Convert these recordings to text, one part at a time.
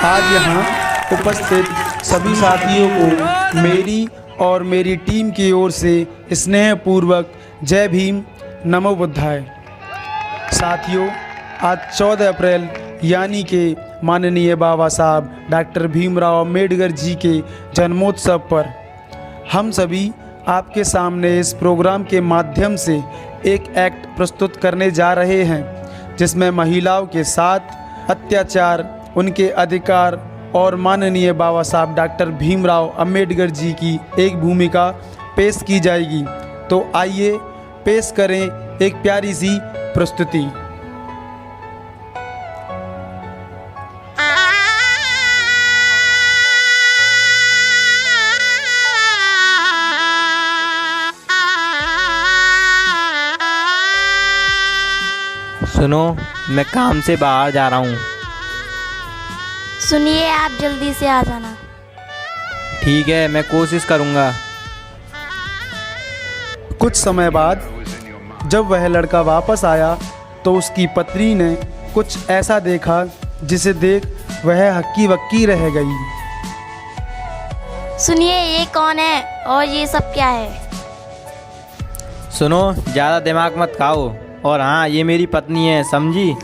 आज यहाँ उपस्थित सभी साथियों को मेरी और मेरी टीम की ओर से स्नेहपूर्वक जय भीम, नमो बुद्धाय। साथियों, आज 14 अप्रैल यानी कि माननीय बाबा साहब डॉक्टर भीमराव अंबेडकर जी के जन्मोत्सव पर हम सभी आपके सामने इस प्रोग्राम के माध्यम से एक एक्ट प्रस्तुत करने जा रहे हैं, जिसमें महिलाओं के साथ अत्याचार, उनके अधिकार और माननीय बाबा साहब डॉक्टर भीमराव अंबेडकर जी की एक भूमिका पेश की जाएगी। तो आइए पेश करें एक प्यारी सी प्रस्तुति। सुनो, मैं काम से बाहर जा रहा हूँ। सुनिए, आप जल्दी से आ जाना। ठीक है, मैं कोशिश करूँगा। कुछ समय बाद जब वह लड़का वापस आया तो उसकी पत्नी ने कुछ ऐसा देखा जिसे देख वह हक्की बक्की रह गई। सुनिए, ये कौन है और ये सब क्या है? सुनो, ज़्यादा दिमाग मत खाओ। और हाँ, ये मेरी पत्नी है, समझी?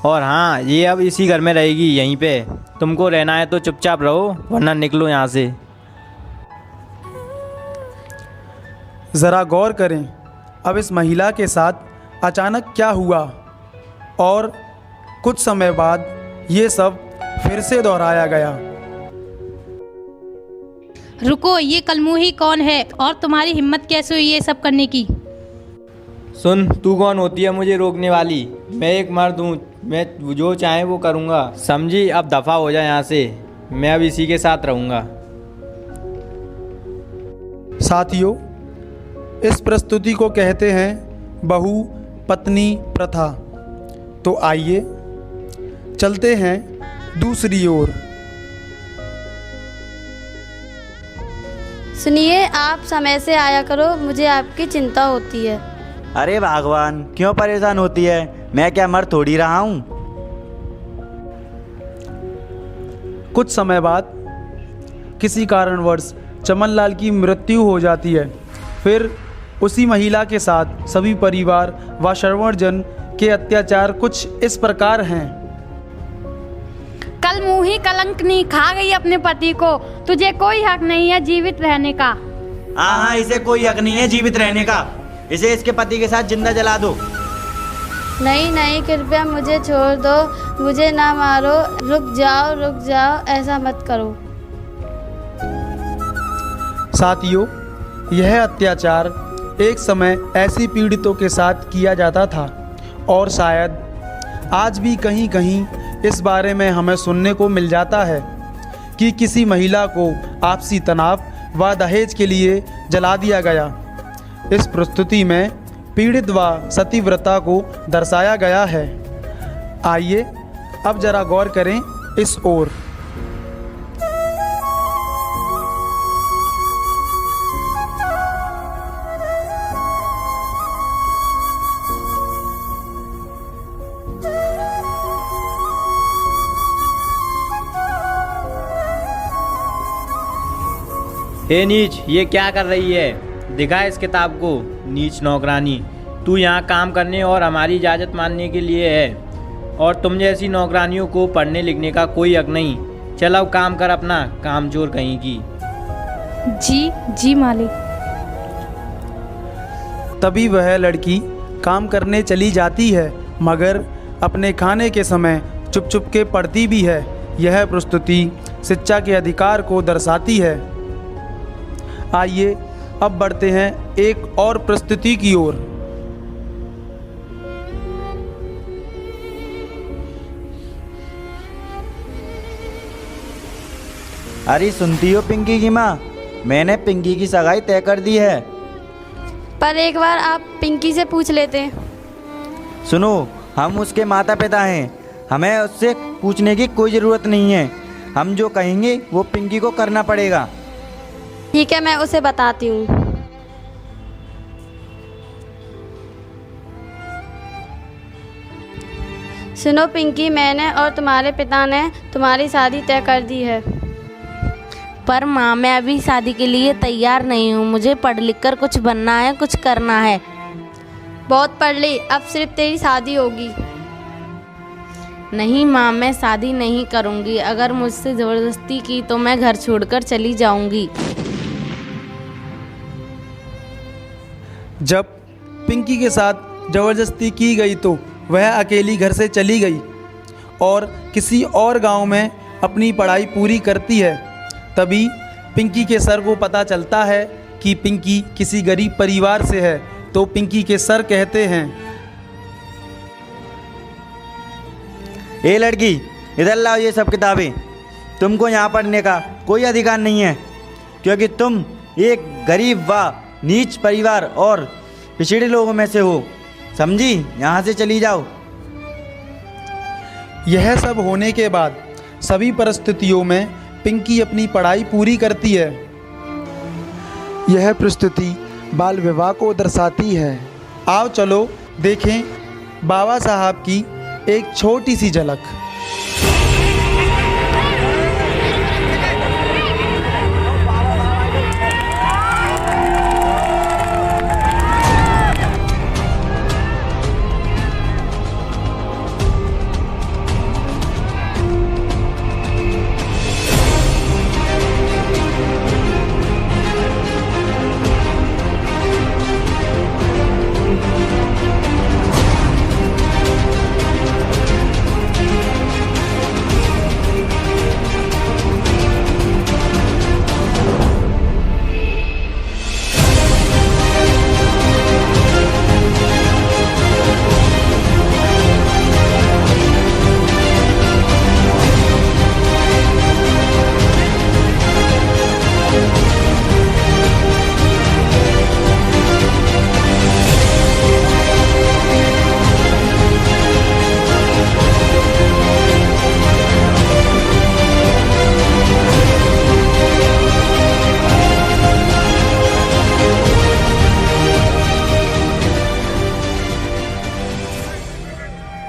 और हाँ, ये अब इसी घर में रहेगी, यहीं पे। तुमको रहना है तो चुपचाप रहो, वरना निकलो यहाँ से। ज़रा गौर करें, अब इस महिला के साथ अचानक क्या हुआ और कुछ समय बाद ये सब फिर से दोहराया गया। रुको, ये कलमुही कौन है और तुम्हारी हिम्मत कैसे हुई ये सब करने की? सुन, तू कौन होती है मुझे रोकने वाली? मैं एक मर्द हूँ, मैं जो चाहे वो करूँगा, समझी? अब दफ़ा हो जाए यहाँ से, मैं अब इसी के साथ रहूँगा। साथियों, इस प्रस्तुति को कहते हैं बहु पत्नी प्रथा। तो आइए चलते हैं दूसरी ओर। सुनिए, आप समय से आया करो, मुझे आपकी चिंता होती है। अरे भगवान, क्यों परेशान होती है? मैं क्या मर थोड़ी रहा हूँ। कुछ समय बाद किसी कारणवश चमनलाल की मृत्यु हो जाती है। फिर उसी महिला के साथ सभी परिवार व श्रवणजन के अत्याचार कुछ इस प्रकार हैं। कल मुँही कलंकनी खा गई अपने पति को। तुझे कोई हक नहीं है जीवित रहने का। हाँ, इसे कोई हक नहीं है जीवित रहने का। इसे इसके पति के साथ जिंदा जला दो। नहीं नहीं, कृपया मुझे छोड़ दो, मुझे ना मारो। रुक जाओ, ऐसा मत करो। साथियों, यह अत्याचार एक समय ऐसी पीड़ितों के साथ किया जाता था और शायद आज भी कहीं कहीं इस बारे में हमें सुनने को मिल जाता है कि किसी महिला को आपसी तनाव व दहेज के लिए जला दिया गया। इस प्रस्तुति में पीड़ित व सतीव्रता को दर्शाया गया है। आइए अब जरा गौर करें इस ओर। हे नीच, ये क्या कर रही है? दिखा इस किताब को। नीच नौकरानी, तू यहाँ काम करने और हमारी इजाज़त मानने के लिए है, और तुम जैसी नौकरानियों को पढ़ने लिखने का कोई हक नहीं। चल अब काम कर अपना, कामचोर कहीं की। जी मालिक। तभी वह लड़की काम करने चली जाती है, मगर अपने खाने के समय चुप चुप के पढ़ती भी है। यह प्रस्तुति शिक्षा के अधिकार को दर्शाती है। आइए अब बढ़ते हैं एक और प्रस्तुति की ओर। अरे सुनती हो पिंकी की माँ, मैंने पिंकी की सगाई तय कर दी है। पर एक बार आप पिंकी से पूछ लेते। सुनो, हम उसके माता पिता हैं, हमें उससे पूछने की कोई ज़रूरत नहीं है। हम जो कहेंगे वो पिंकी को करना पड़ेगा। ठीक है, मैं उसे बताती हूँ। सुनो पिंकी, मैंने और तुम्हारे पिता ने तुम्हारी शादी तय कर दी है। पर माँ, मैं अभी शादी के लिए तैयार नहीं हूँ। मुझे पढ़ लिख कर कुछ बनना है, कुछ करना है। बहुत पढ़ ली, अब सिर्फ तेरी शादी होगी। नहीं माँ, मैं शादी नहीं करूँगी। अगर मुझसे ज़बरदस्ती की तो मैं घर छोड़कर चली जाऊँगी। जब पिंकी के साथ ज़बरदस्ती की गई तो वह अकेली घर से चली गई और किसी और गांव में अपनी पढ़ाई पूरी करती है। तभी पिंकी के सर को पता चलता है कि पिंकी किसी गरीब परिवार से है। तो पिंकी के सर कहते हैं, ए लड़की, इधर लाओ ये सब किताबें। तुमको यहाँ पढ़ने का कोई अधिकार नहीं है, क्योंकि तुम एक गरीब व नीच परिवार और पिछड़े लोगों में से हो। समझी? यहाँ से चली जाओ। यह सब होने के बाद सभी परिस्थितियों में पिंकी अपनी पढ़ाई पूरी करती है। यह परिस्थिति बाल विवाह को दर्शाती है। आओ चलो देखें बाबा साहब की एक छोटी सी झलक।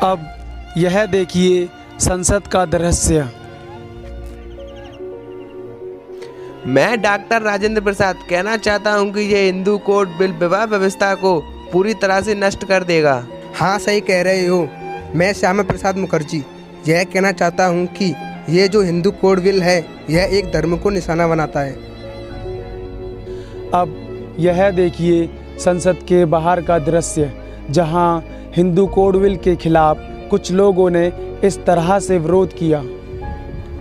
अब यह देखिए संसद का दृश्य। मैं डॉक्टर राजेंद्र प्रसाद कहना चाहता हूं कि ये हिंदू कोड बिल विवाह व्यवस्था को पूरी तरह से नष्ट कर देगा। हाँ, सही कह रहे हो। मैं श्यामा प्रसाद मुखर्जी यह कहना चाहता हूँ कि ये जो हिंदू कोड बिल है यह एक धर्म को निशाना बनाता है। अब यह देखिए संसद के बाहर का दृश्य, जहां हिंदू कोड बिल के खिलाफ कुछ लोगों ने इस तरह से विरोध किया।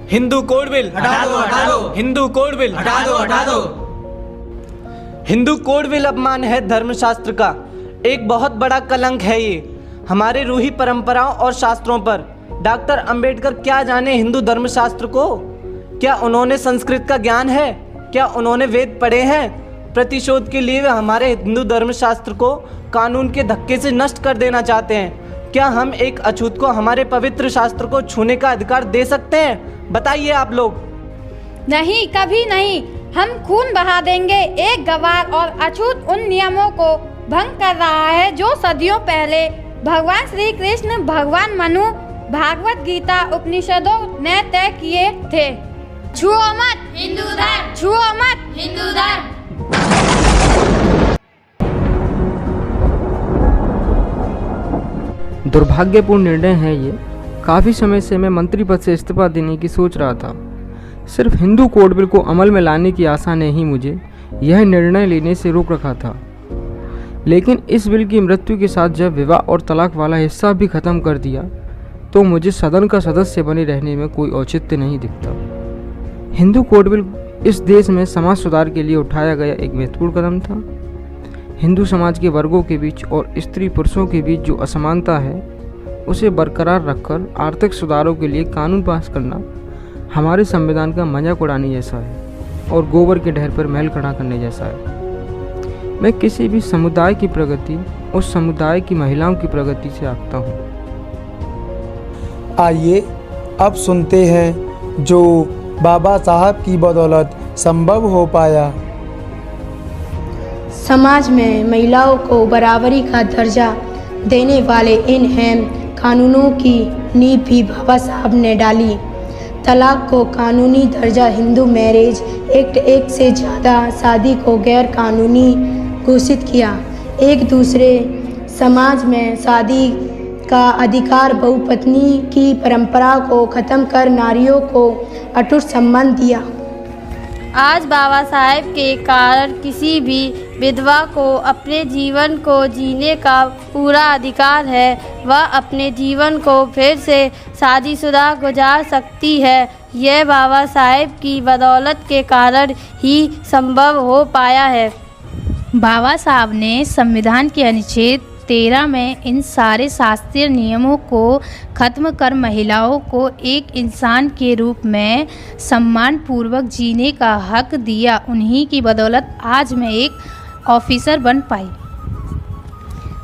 हिंदू कोड बिल हटा दो, हटा दो। हिंदू कोड बिल हटा दो, हटा दो। हिंदू कोड बिल अपमान है धर्मशास्त्र का, एक बहुत बड़ा कलंक है ये हमारे रूही परंपराओं और शास्त्रों पर। डॉक्टर अंबेडकर क्या जाने हिंदू धर्मशास्त्र को? क्या उन्होंने संस्कृत का ज्ञान है? क्या उन्होंने वेद पढ़े हैं? प्रतिशोध के लिए वे हमारे हिंदू धर्मशास्त्र को कानून के धक्के से नष्ट कर देना चाहते हैं। क्या हम एक अछूत को हमारे पवित्र शास्त्र को छूने का अधिकार दे सकते हैं? बताइए आप लोग। नहीं, कभी नहीं। हम खून बहा देंगे। एक गवार और अछूत उन नियमों को भंग कर रहा है जो सदियों पहले भगवान श्री कृष्ण, भगवान मनु, भागवत गीता, उपनिषदों ने तय किए थे। छुओ मत हिंदू धर्म, छुओ मत हिंदू धर्म। दुर्भाग्यपूर्ण निर्णय है ये। काफ़ी समय से मैं मंत्री पद से इस्तीफा देने की सोच रहा था। सिर्फ हिंदू कोड बिल को अमल में लाने की आशा ने ही मुझे यह निर्णय लेने से रोक रखा था। लेकिन इस बिल की मृत्यु के साथ जब विवाह और तलाक वाला हिस्सा भी खत्म कर दिया तो मुझे सदन का सदस्य बने रहने में कोई औचित्य नहीं दिखता। हिंदू कोड बिल इस देश में समाज सुधार के लिए उठाया गया एक महत्वपूर्ण कदम था। हिंदू समाज के वर्गों के बीच और स्त्री पुरुषों के बीच जो असमानता है उसे बरकरार रखकर आर्थिक सुधारों के लिए कानून पास करना हमारे संविधान का मजाक उड़ाने जैसा है और गोबर के ढेर पर महल खड़ा करने जैसा है। मैं किसी भी समुदाय की प्रगति उस समुदाय की महिलाओं की प्रगति से आंकता हूँ। आइए अब सुनते हैं जो बाबा साहब की बदौलत संभव हो पाया। समाज में महिलाओं को बराबरी का दर्जा देने वाले इन कानूनों की नींव भी बाबा साहब ने डाली। तलाक को कानूनी दर्जा, हिंदू मैरिज एक्ट 1 से ज़्यादा शादी को गैर कानूनी घोषित किया। एक दूसरे समाज में शादी का अधिकार, बहुपत्नी की परंपरा को ख़त्म कर नारियों को अटूट सम्मान दिया। आज बाबा साहेब के कारण किसी भी विधवा को अपने जीवन को जीने का पूरा अधिकार है। वह अपने जीवन को फिर से शादीशुदा गुजार सकती है। यह बाबा साहेब की बदौलत के कारण ही संभव हो पाया है। बाबा साहब ने संविधान के अनुच्छेद 13 में इन सारे शास्त्रीय नियमों को खत्म कर महिलाओं को एक इंसान के रूप में सम्मान पूर्वक जीने का हक दिया। उन्हीं की बदौलत आज मैं एक ऑफिसर बन पाई।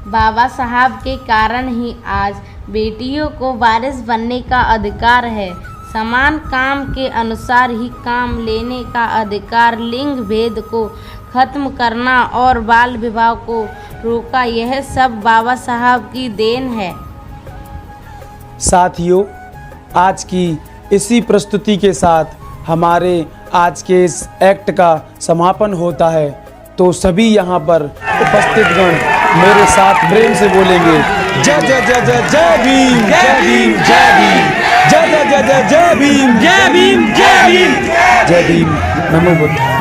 बाबा साहब के कारण ही आज बेटियों को वारिस बनने का अधिकार है। समान काम के अनुसार ही काम लेने का अधिकार, लिंग भेद को खत्म करना और बाल विवाह को रोका, यह सब बाबा साहब की देन है। साथियों, आज की इसी प्रस्तुति के साथ हमारे आज के इस एक्ट का समापन होता है। तो सभी यहाँ पर उपस्थित गण मेरे साथ प्रेम से बोलेंगे जय जय जय जय जय भीम, जय भीम, जय भीम, जय जय जय जय जय भीम, जय भीम, जय भीम, जय भीम, नमो बुद्धाय।